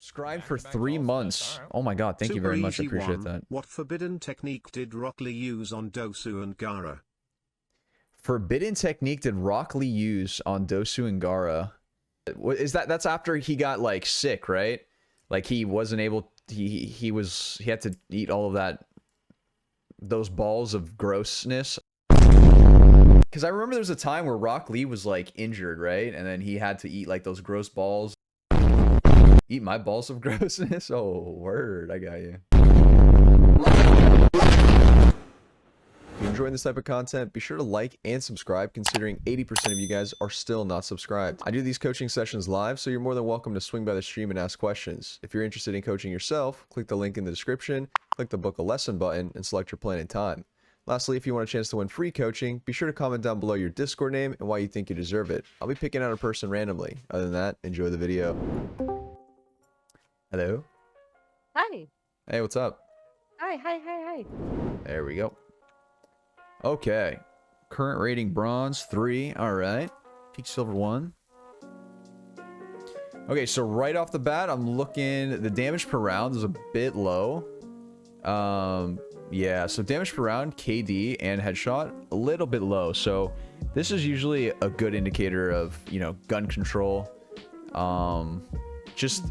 Subscribed for 3 months. Oh my god, thank you very much. I appreciate that. What forbidden technique did Rock Lee use on Dosu and Gara? Forbidden technique did Rock Lee use on Dosu and Gara? Is that's after he got like sick, right? Like he wasn't able, he had to eat all of those balls of grossness. Because I remember there was a time where Rock Lee was like injured, right? And then he had to eat like those gross balls. Eat my balls of grossness? Oh, word. I got you. If you're enjoying this type of content, be sure to like and subscribe, considering 80% of you guys are still not subscribed. I do these coaching sessions live, so you're more than welcome to swing by the stream and ask questions. If you're interested in coaching yourself, click the link in the description, click the book a lesson button, and select your plan and time. Lastly, if you want a chance to win free coaching, be sure to comment down below your Discord name and why you think you deserve it. I'll be picking out a person randomly. Other than that, enjoy the video. Hello? Hi. Hey, what's up? Hi. There we go. Okay. Current rating bronze 3. Alright. Peak silver 1. Okay, so right off the bat, I'm looking... The damage per round is a bit low. Yeah, so damage per round, KD, and headshot, a little bit low. So this is usually a good indicator of, you know, gun control. Just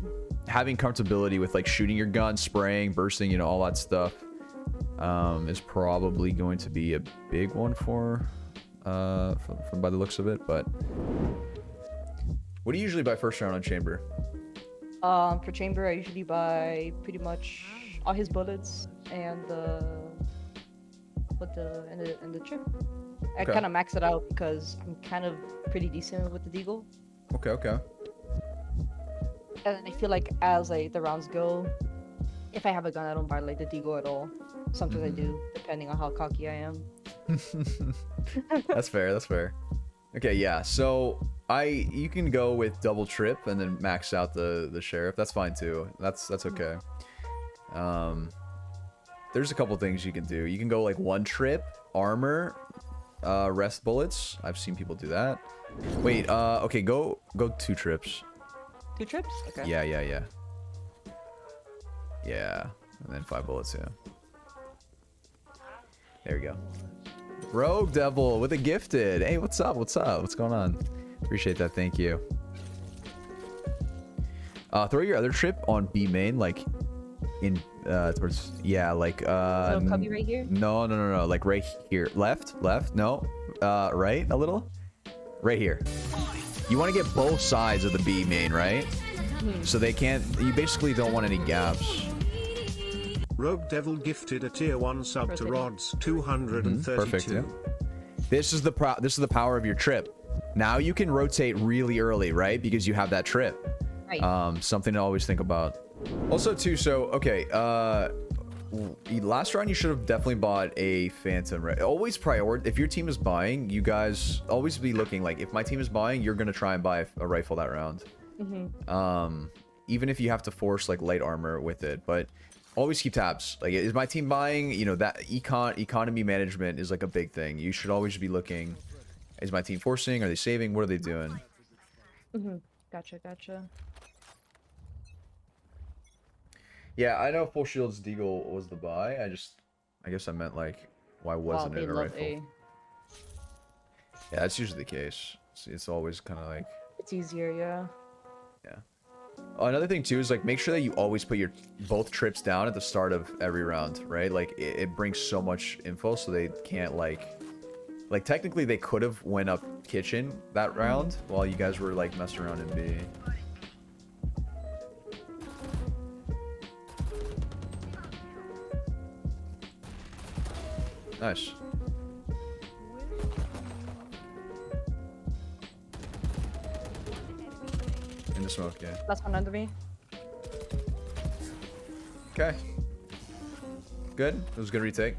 having comfortability with like shooting your gun, spraying, bursting, you know, all that stuff is probably going to be a big one for from by the looks of it. But what do you usually buy first round on chamber? For chamber, I usually buy pretty much all his bullets and the chip. I kind of max it out because I'm kind of pretty decent with the deagle. Okay. And I feel like as like the rounds go, if I have a gun, I don't buy like the deagle at all. Sometimes I do, depending on how cocky I am. That's fair. Okay, yeah. So you can go with double trip and then max out the sheriff. That's fine too. That's okay. There's a couple things you can do. You can go like 1 trip, armor, rest bullets. I've seen people do that. Wait, okay, go 2 trips. 2 trips? Okay. Yeah. Yeah, and then 5 bullets, yeah. There we go. Rogue Devil with a gifted. Hey, what's up? What's going on? Appreciate that, thank you. Throw your other trip on B main, like in towards, yeah, like so cubby right here? No, like right here. Left, no, right a little, right here. You want to get both sides of the B main, right? So they can't, you basically don't want any gaps. Rogue Devil gifted a tier 1 sub to Rods 232. Perfect, yeah. This is the power of your trip. Now you can rotate really early, right? Because you have that trip. Right. Something to always think about. Also too, so okay, last round you should have definitely bought a phantom, right? Always if your team is buying, you guys always be looking like, if my team is buying, you're gonna try and buy a rifle that round. Even if you have to force like light armor with it, but always keep tabs. Like, is my team buying? You know, that economy management is like a big thing. You should always be looking, is my team forcing? Are they saving? What are they doing? Gotcha. Yeah, I know Full Shield's deagle was the buy. I guess I meant like, why wasn't it a rifle? Yeah, that's usually the case. It's always kind of like... It's easier, yeah. Yeah. Another thing too is like, make sure that you always put your both trips down at the start of every round, right? Like it brings so much info, so they can't like technically they could have went up kitchen that round while you guys were like messing around in B. Nice. In the smoke, yeah. Last one under me. Okay. Good. It was a good retake.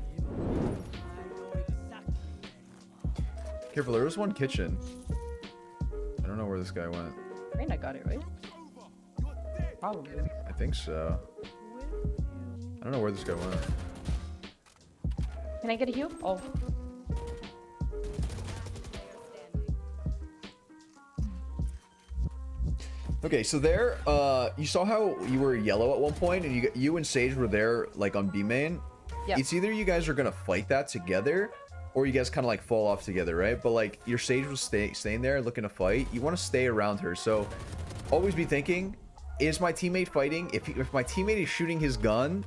Careful, there was one kitchen. I don't know where this guy went. I mean, I got it, right? Probably. I think so. I don't know where this guy went. Can I get a heal? Oh. Okay, so there, you saw how you were yellow at one point, and you and Sage were there, like, on B main? Yeah. It's either you guys are gonna fight that together, or you guys kind of, like, fall off together, right? But, like, your Sage was staying there, looking to fight. You want to stay around her, so always be thinking, is my teammate fighting? If my teammate is shooting his gun,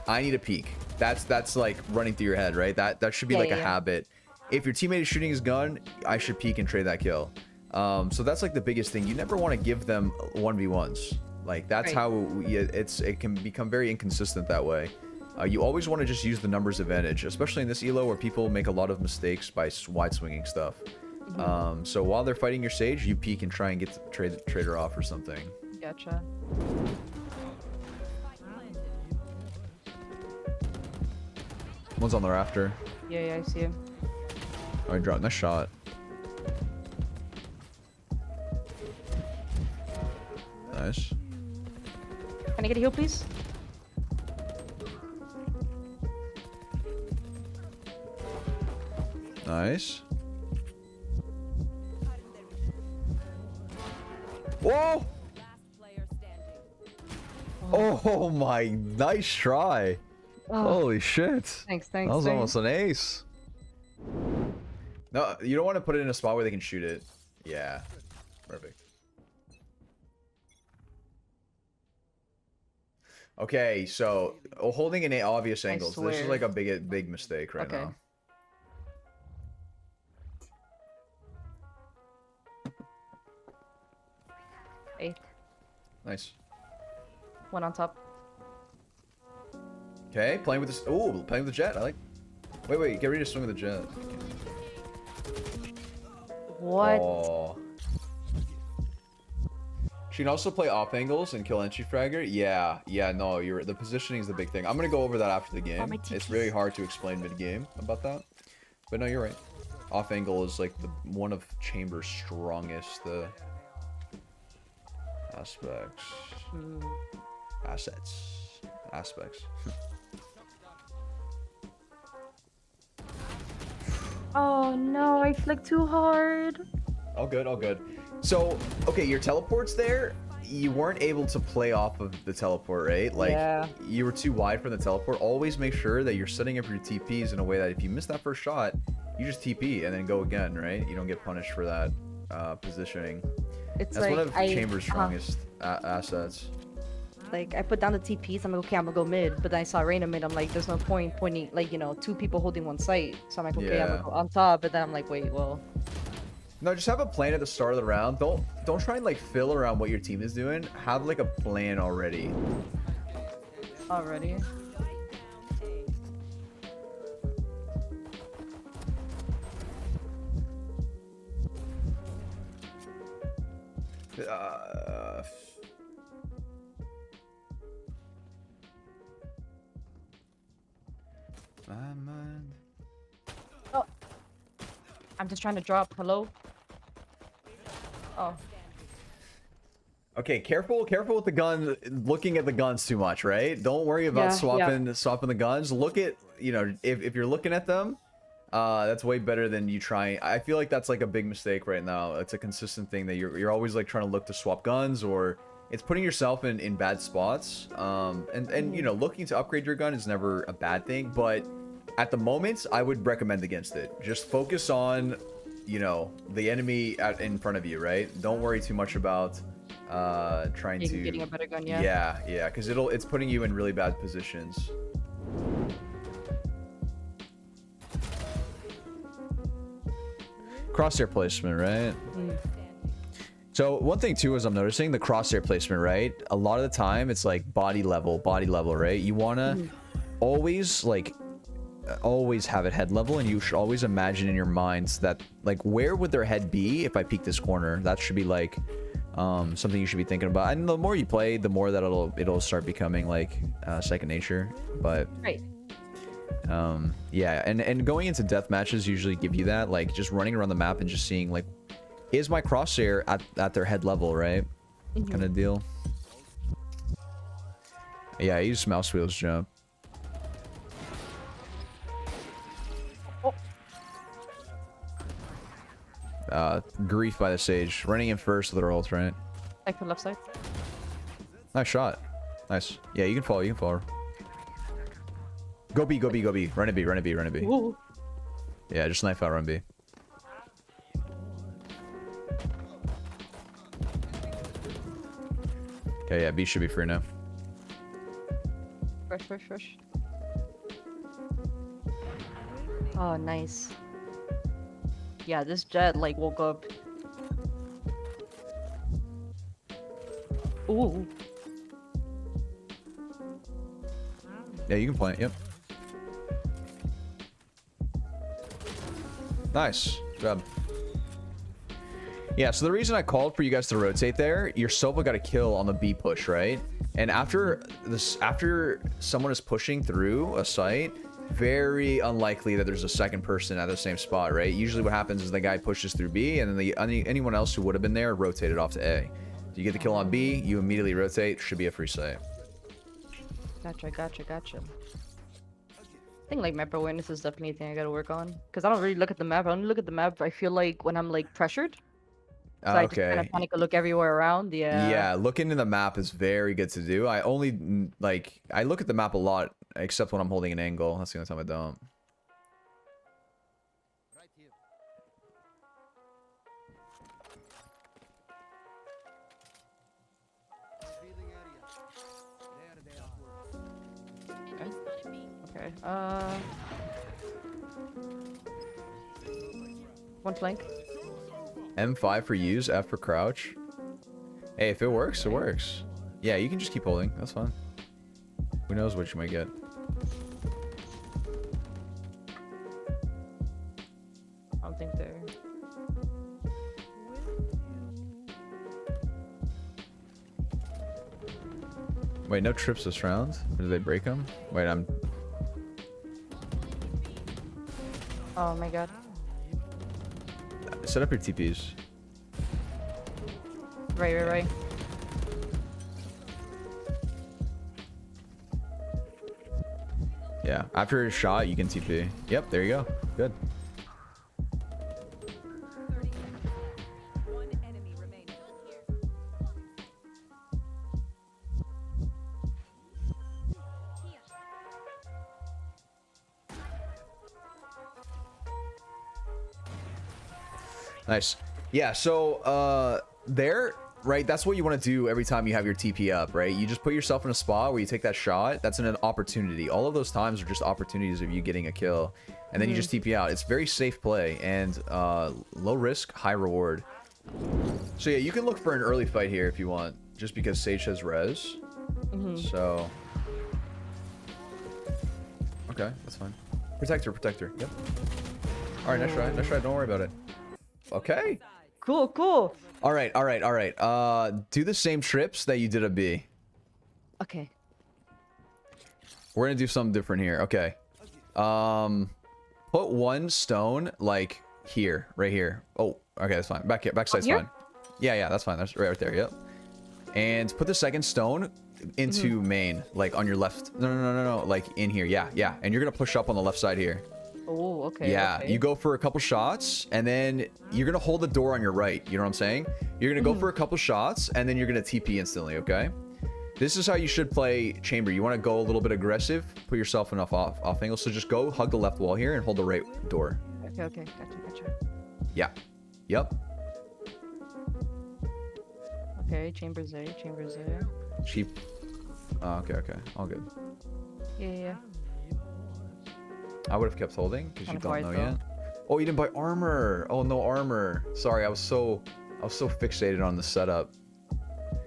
I need a peek. That's like, running through your head, right? That should be, like, a habit. If your teammate is shooting his gun, I should peek and trade that kill. So that's like the biggest thing. You never want to give them 1v1s. Like that's how it can become very inconsistent that way. You always want to just use the numbers advantage, especially in this elo where people make a lot of mistakes by wide swinging stuff. So while they're fighting your Sage, you peek and try and get the trader off or something. Gotcha. One's on the rafter. Yeah, I see him. Oh, he dropped. Nice shot. Nice. Can I get a heal, please? Nice. Whoa! Oh my, nice try. Oh. Holy shit. Thanks. That was almost an ace. No, you don't want to put it in a spot where they can shoot it. Yeah. Perfect. Okay, so holding in obvious angles. This is like a big mistake right now. Eighth. Nice. One on top. Okay, playing with this. Ooh, playing with the jet. I like. Wait, get ready to swing with the jet. What? Oh. She can also play off angles and kill entry fragger. Yeah, no, the positioning is the big thing. I'm gonna go over that after the game. It's really hard to explain mid game about that, but no, you're right. Off angle is like one of Chamber's strongest aspects. Oh no, I flicked too hard. All good. So, okay, your teleport's there. You weren't able to play off of the teleport, right? Like, you were too wide from the teleport. Always make sure that you're setting up your TPs in a way that if you miss that first shot, you just TP and then go again, right? You don't get punished for that positioning. That's like, one of Chamber's strongest assets. Like, I put down the TPs, I'm like, okay, I'm gonna go mid, but then I saw Reyna mid, I'm like, there's no point pointing, like, you know, two people holding one site. So I'm like, okay, I'm gonna go on top, but then I'm like, wait, well... No, just have a plan at the start of the round. Don't try and, like, fill around what your team is doing. Have, like, a plan already. Oh. I'm just trying to drop. Hello? Oh. Okay, careful with the gun, looking at the guns too much, right? Don't worry about swapping the guns. Look at, you know, if you're looking at them, that's way better than you trying. I feel like that's like a big mistake right now. It's a consistent thing that you're always like trying to look to swap guns, or it's putting yourself in bad spots. And you know, looking to upgrade your gun is never a bad thing, but at the moment, I would recommend against it. Just focus on, you know, the enemy in front of you, right? Don't worry too much about getting a better gun. Yeah, because it's putting you in really bad positions. Crosshair placement, right? So one thing too is I'm noticing the crosshair placement, right? A lot of the time it's like body level, right? You wanna always have it head level, and you should always imagine in your minds that, like, where would their head be if I peek this corner? That should be like something you should be thinking about. And the more you play, the more that it'll start becoming like second nature. But yeah, and going into death matches usually give you that, like, just running around the map and just seeing, like, is my crosshair at their head level, right? Kind of deal. Yeah, I use mouse wheels jump. Grief by the Sage. Running in first with their ult, right? Like from left side. Nice shot. Nice. Yeah, you can follow. You can follow. Go B, go B, go B. Run a B, run a B, run a B. Ooh. Yeah, just knife out, run B. Okay, yeah, B should be free now. Fresh, fresh, fresh. Oh, nice. Yeah, this jet like woke up. Ooh. Yeah, you can plant. Yep. Nice. Good job. Yeah, so the reason I called for you guys to rotate there, your Sova got a kill on the B push, right? And after someone is pushing through a site, very unlikely that there's a second person at the same spot, right? Usually what happens is the guy pushes through B, and then anyone else who would have been there rotated off to A. You get the kill on B, you immediately rotate, should be a free site. Gotcha, gotcha, gotcha. I think like map awareness is definitely a thing I gotta work on. Because I don't really look at the map. I only look at the map I feel like when I'm like pressured. So I just kind of panic and look everywhere around. Yeah. Yeah, looking into the map is very good to do. I only I look at the map a lot, except when I'm holding an angle. That's the only time I don't. Okay. One flank. M5 for use, F for crouch. Hey, if it works, it works. Yeah, you can just keep holding. That's fine. Who knows what you might get. I don't think they're... Wait, no trips this round? Or did they break them? Wait, I'm... Oh my god. Set up your TPs. Right. Yeah, after a shot, you can TP. Yep, there you go. Good. Nice. Yeah, so there, right, that's what you want to do every time you have your TP up, right? You just put yourself in a spot where you take that shot. That's an opportunity. All of those times are just opportunities of you getting a kill, and then you just TP out. It's very safe play and low risk, high reward. So yeah, you can look for an early fight here if you want, just because Sage has res. So okay, that's fine. Protector. Yep. All right, nice try. Don't worry about it. Okay. Cool. All right. Do the same trips that you did at B. Okay. We're gonna do something different here. Okay. Put one stone like here, right here. Oh, okay, that's fine. Back side's fine. Yeah, that's fine. That's right there. Yep. And put the second stone into main, like on your left. No. Like in here. Yeah. And you're gonna push up on the left side here. Oh, okay. Yeah, okay. you go for a couple shots, and then you're gonna hold the door on your right. You know what I'm saying? You're gonna go for a couple shots, and then you're gonna TP instantly. Okay. This is how you should play chamber. You want to go a little bit aggressive, put yourself enough off angle. So just go hug the left wall here and hold the right door. Okay. Gotcha. Yeah. Yep. Okay, chambers there. Cheap. Okay. All good. Yeah. I would have kept holding because you don't know though. yet. Oh, you didn't buy armor. Oh, no armor. Sorry, I was so fixated on the setup.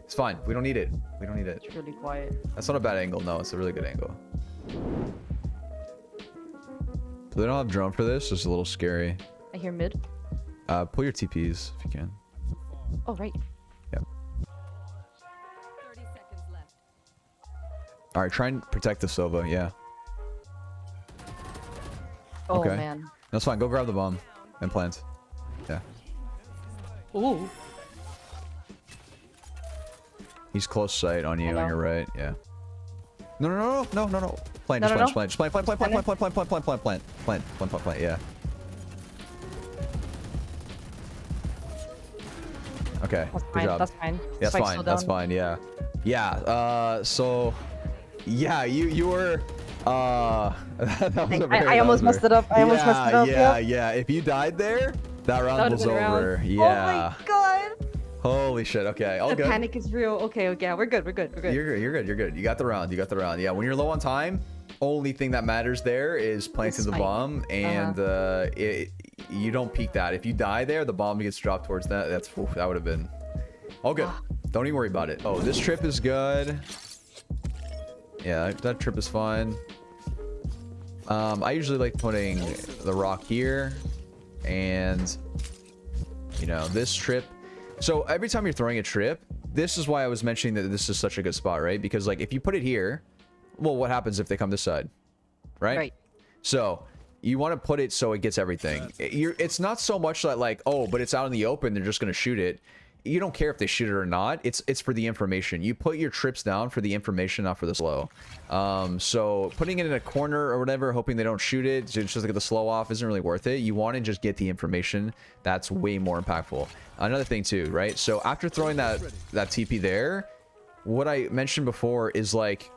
It's fine. We don't need it. It's really quiet. That's not a bad angle. No, it's a really good angle. So they don't have drone for this. It's a little scary. I hear mid. Pull your TPs if you can. Oh, right. Yep. 30 seconds left. All right, try and protect the Sova. Yeah. Oh, Okay. man. That's fine. Go grab the bomb and plant. Yeah. Ooh. He's close sight on you on your right. Yeah. No. Plant. No, Just no, plant. Just plant. Plant. Yeah. Okay. That's Good fine. job. That's fine. That's Spike's fine. still That's down. fine. Yeah. Yeah. So, yeah, you were. That was a very. I almost messed it up. I almost messed it up. Yeah. Yep. Yeah. If you died there, that round That would've was been a over. round. Yeah. Oh my god. Holy shit. Okay. All The good. panic is real. Okay. Yeah, we're good. We're good. We're good. You're good. You're good. You're good. You got the round. You got the round. Yeah. When you're low on time, only thing that matters there is planting the spike. bomb, and you don't peek that. If you die there, the bomb gets dropped towards that. That would have been all good. Don't even worry about it. Oh, this trip is good. Yeah, that trip is fine. I usually like putting the rock here, and you know, this trip. So every time you're throwing a trip, this is why I was mentioning that this is such a good spot, right? Because like if you put it here, well, what happens if they come this side, right? Right. So you want to put it so it gets everything. It's not so much that like, oh, but it's out in the open, they're just gonna shoot it. You don't care if they shoot it or not. It's for the information. You put your trips down for the information, not for the slow. So putting it in a corner or whatever, hoping they don't shoot it, just to get the slow off, isn't really worth it. You want to just get the information. That's way more impactful. Another thing too, right? So after throwing that TP there, what I mentioned before is like,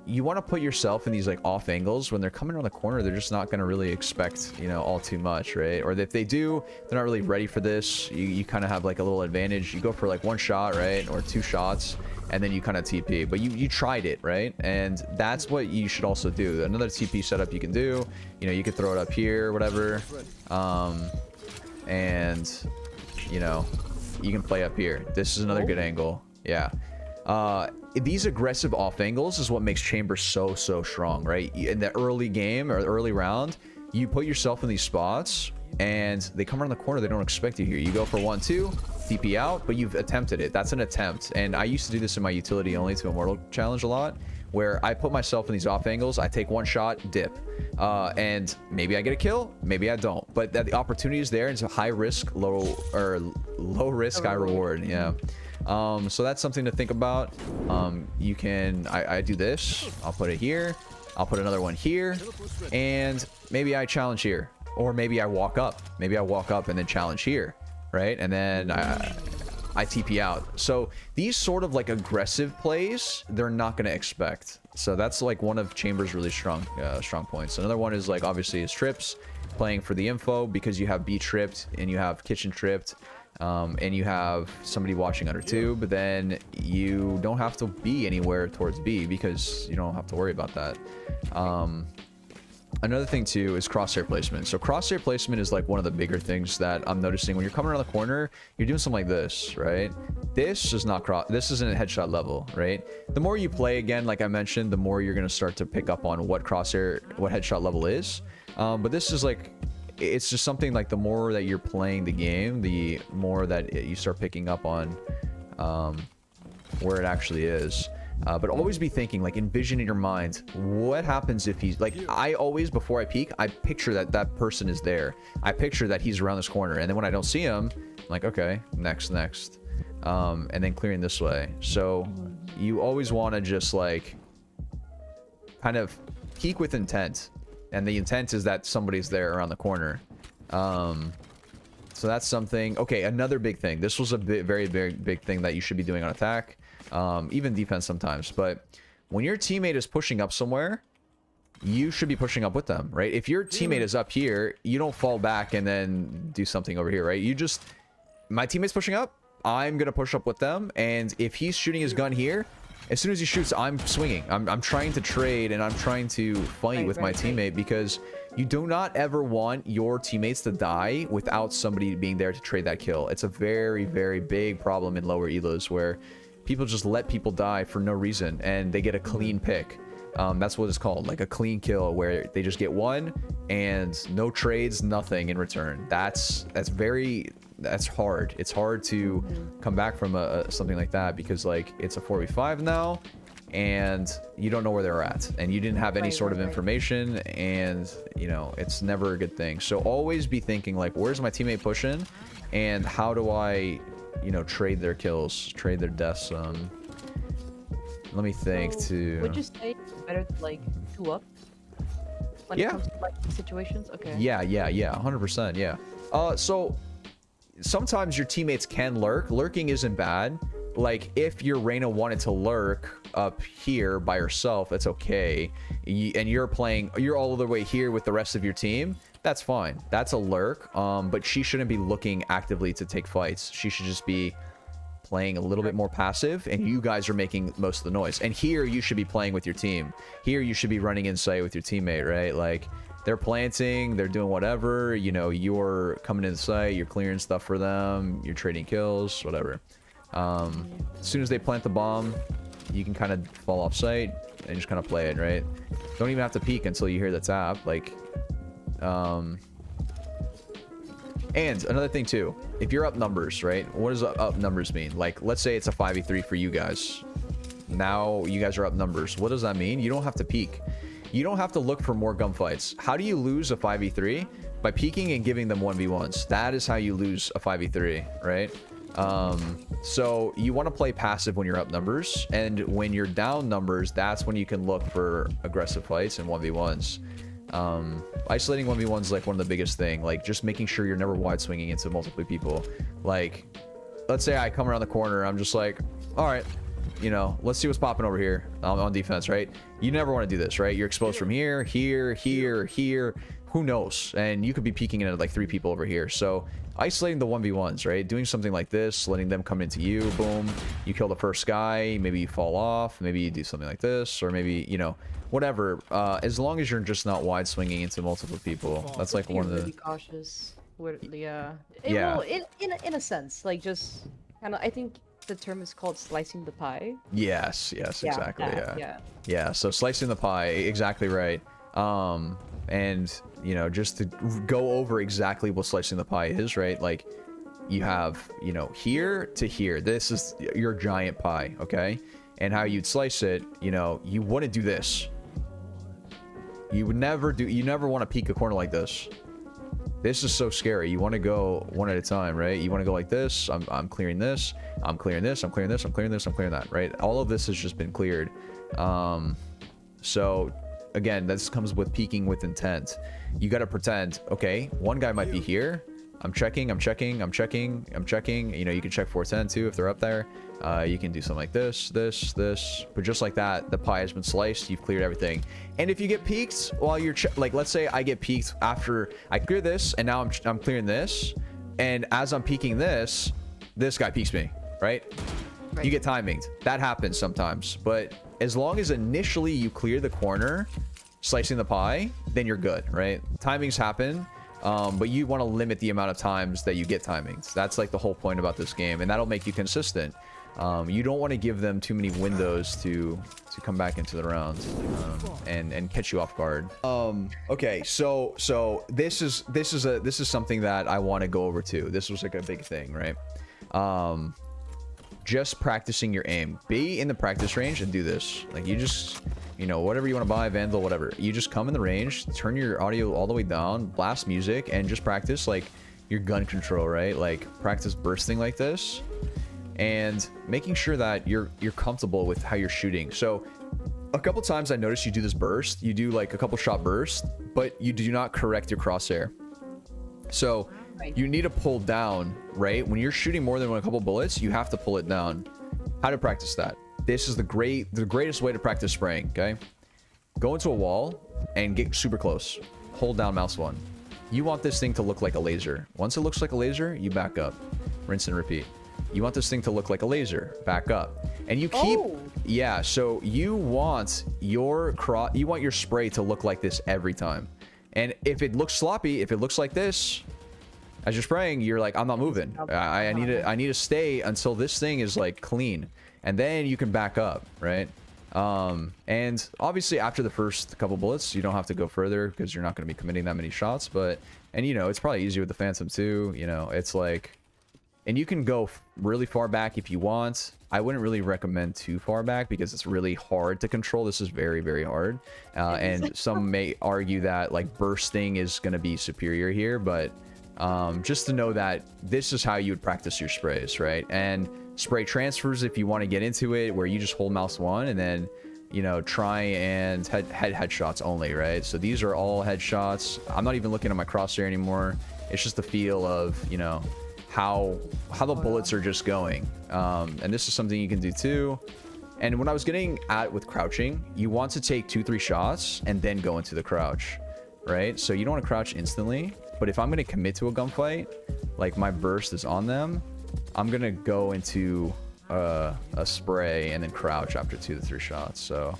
you want to put yourself in these like off angles. When they're coming around the corner, they're just not going to really expect, you know, all too much, right? Or if they do, they're not really ready for this. You kind of have like a little advantage. You go for like one shot, right? Or two shots, and then you kind of TP. But you tried it, right? And that's what you should also do. Another TP setup you can do, you know, you could throw it up here, whatever. And, you know, you can play up here. This is another good angle. Yeah. These aggressive off angles is what makes chamber so strong, right? In the early game or the early round, you put yourself in these spots and they come around the corner, they don't expect you here. You go for 1-2, TP out, but you've attempted it. That's an attempt. And I used to do this in my utility only to Immortal Challenge a lot, where I put myself in these off angles, I take one shot, dip, and maybe I get a kill, maybe I don't, but that the opportunity is there. It's a high risk, low risk, high reward. Yeah. So that's something to think about. You can, I do this, I'll put it here, I'll put another one here, and maybe I challenge here, or maybe I walk up and then challenge here, right? And then I TP out. So these sort of like aggressive plays, they're not going to expect. So that's like one of Chamber's really strong points. Another one is like obviously is trips, playing for the info, because you have B tripped and you have kitchen tripped. And you have somebody watching under tube, then you don't have to be anywhere towards B because you don't have to worry about that. Another thing too is crosshair placement. So crosshair placement is like one of the bigger things that I'm noticing. When you're coming around the corner, you're doing something like this, right? This is not this isn't a headshot level, right? The more you play, again, like I mentioned, the more you're going to start to pick up on what headshot level is. But this is like, it's just something like the more that you're playing the game, the more that you start picking up on where it actually is. But always be thinking, like, envision in your mind, what happens if he's like, I always, before I peek, I picture that person is there. I picture that he's around this corner, and then when I don't see him, I'm like, okay, next, and then clearing this way. So you always want to just like kind of peek with intent. And the intent is that somebody's there around the corner. So that's something. Okay, another big thing. This was a very big thing that you should be doing on attack. Even defense sometimes. But when your teammate is pushing up somewhere, you should be pushing up with them, right? If your teammate is up here, you don't fall back and then do something over here, right? You just... My teammate's pushing up, I'm going to push up with them. And if he's shooting his gun here... As soon as he shoots, I'm swinging. I'm trying to trade and I'm trying to fight with my teammate, because you do not ever want your teammates to die without somebody being there to trade that kill. It's a very big problem in lower elos where people just let people die for no reason and they get a clean pick. That's what it's called, like a clean kill, where they just get one and no trades, nothing in return. That's hard. It's hard to come back from something like that, because like it's a 4v5 now and you don't know where they're at and you didn't have any sort of information, and you know, it's never a good thing. So always be thinking like, where's my teammate pushing and how do I, you know, trade their kills, trade their deaths. Let me think too. Would you say it's better to like 2-up when it comes to like situations? Okay. Yeah, 100%. Yeah. So sometimes your teammates can lurk. Lurking isn't bad. Like, if your Reyna wanted to lurk up here by herself, that's okay. And you're all the way here with the rest of your team, that's fine. That's a lurk. But she shouldn't be looking actively to take fights. She should just be playing a little bit more passive, and you guys are making most of the noise. And here, you should be playing with your team. Here, you should be running in sight with your teammate, right? Like, they're planting, they're doing whatever, you know, you're coming in sight, you're clearing stuff for them, you're trading kills, whatever. As soon as they plant the bomb, you can kind of fall off sight and just kind of play it, right? Don't even have to peek until you hear the tap. Like, and another thing too, if you're up numbers, right? What does up numbers mean? Like, let's say it's a 5v3 for you guys. Now you guys are up numbers. What does that mean? You don't have to peek. You don't have to look for more gunfights. How do you lose a 5v3? By peeking and giving them 1v1s. That is how you lose a 5v3, right? So you want to play passive when you're up numbers, and when you're down numbers, that's when you can look for aggressive fights and 1v1s. Isolating 1v1s is like one of the biggest thing, like just making sure you're never wide swinging into multiple people. Like, let's say I come around the corner, I'm just like, all right, you know, let's see what's popping over here on defense, right? You never want to do this, right? You're exposed from here, here, here, here. Who knows? And you could be peeking into like 3 people over here. So isolating the 1v1s, right? Doing something like this, letting them come into you, boom. You kill the first guy, maybe you fall off, maybe you do something like this, or maybe, you know, whatever. As long as you're just not wide swinging into multiple people. That's like one of the... Really cautious with the, yeah. Well, in a sense, like just kind of, I think the term is called slicing the pie. Yes, Yeah, exactly, that, yeah. So slicing the pie, exactly right. And you know, just to go over exactly what slicing the pie is, right? Like, you have, you know, here to here, this is your giant pie, okay? And how you'd slice it, you know, you wouldn't do this. You never want to peek a corner like this. This is so scary. You want to go one at a time, right? You want to go like this. I'm clearing this. I'm clearing this. I'm clearing this. I'm clearing this. I'm clearing that, right? All of this has just been cleared. So again, this comes with peeking with intent. You got to pretend, okay, one guy might be here. I'm checking. You know, you can check 410 too if they're up there. You can do something like this. But just like that, the pie has been sliced. You've cleared everything. And if you get peeked while you're like, let's say I get peeked after I clear this, and now I'm clearing this, and as I'm peeking this guy peeks me, right? You get timinged. That happens sometimes, but as long as initially you clear the corner, slicing the pie, then you're good, right? Timings happen. But you want to limit the amount of times that you get timings. That's like the whole point about this game, and that'll make you consistent. You don't want to give them too many windows to come back into the round and catch you off guard. Okay, so this is something that I want to go over too. This was like a big thing, right? Just practicing your aim. Be in the practice range and do this. Like, you just, you know, whatever you want to buy, Vandal, whatever. You just come in the range, turn your audio all the way down, blast music, and just practice like your gun control, right? Like, practice bursting like this, and making sure that you're comfortable with how you're shooting. So a couple times I noticed you do this burst. You do like a couple shot burst, but you do not correct your crosshair. So you need to pull down, right? When you're shooting more than a couple bullets, you have to pull it down. How to practice that? This is the greatest way to practice spraying, okay? Go into a wall and get super close. Hold down mouse 1. You want this thing to look like a laser. Once it looks like a laser, you back up. Rinse and repeat. You want this thing to look like a laser. Back up. And you keep... Oh. Yeah, so you want your spray to look like this every time. And if it looks sloppy, if it looks like this, as you're spraying, you're like, I'm not moving. I need to stay until this thing is like clean, and then you can back up, right? And obviously after the first couple bullets, you don't have to go further because you're not going to be committing that many shots. And you know, it's probably easier with the Phantom too. You know, it's like, and you can go really far back if you want. I wouldn't really recommend too far back because it's really hard to control. This is very, very hard. And some may argue that like bursting is going to be superior here, but just to know that this is how you would practice your sprays, right? And spray transfers if you want to get into it, where you just hold mouse 1 and then, you know, try and headshots only, right? So these are all headshots. I'm not even looking at my crosshair anymore. It's just the feel of, you know, how the bullets are just going. And this is something you can do too. And when I was getting at with crouching, you want to take 2-3 shots and then go into the crouch, right? So you don't want to crouch instantly, but if I'm going to commit to a gunfight, like my burst is on them, I'm going to go into a spray and then crouch after 2 to 3 shots. So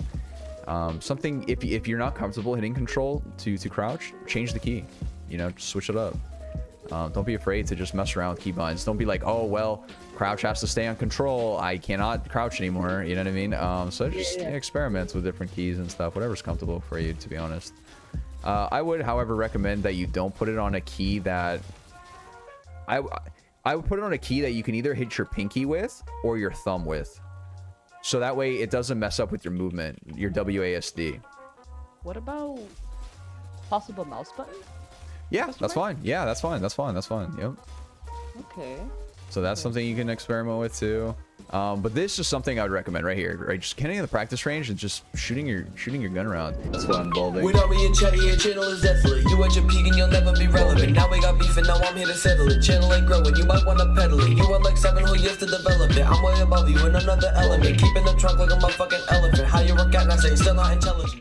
something, if you're not comfortable hitting control to crouch, change the key, you know, switch it up. Don't be afraid to just mess around with keybinds. Don't be like, oh, well, crouch has to stay on control. I cannot crouch anymore. You know what I mean? So just experiment with different keys and stuff, whatever's comfortable for you, to be honest. I would, however, recommend that you don't put it on a key that... I would put it on a key that you can either hit your pinky with or your thumb with. So that way it doesn't mess up with your movement, your WASD. What about possible mouse button? Yeah, that's fine. Yeah, that's fine. That's fine. That's fine. Yep. Okay. So that's something you can experiment with too. But this is something I would recommend right here, right? Just getting in the practice range and just shooting your gun around. That's what I'm involving. Without me and Chatty, your channel is desolate. You at your peak and you'll never be relevant. Now we got beef and now I'm here to settle it. Channel ain't growing, you might wanna pedal it. You want like 7 whole years to develop it. I'm way above you in another element. Keeping the trunk like I'm a fucking elephant. How you work out, I say still not intelligent.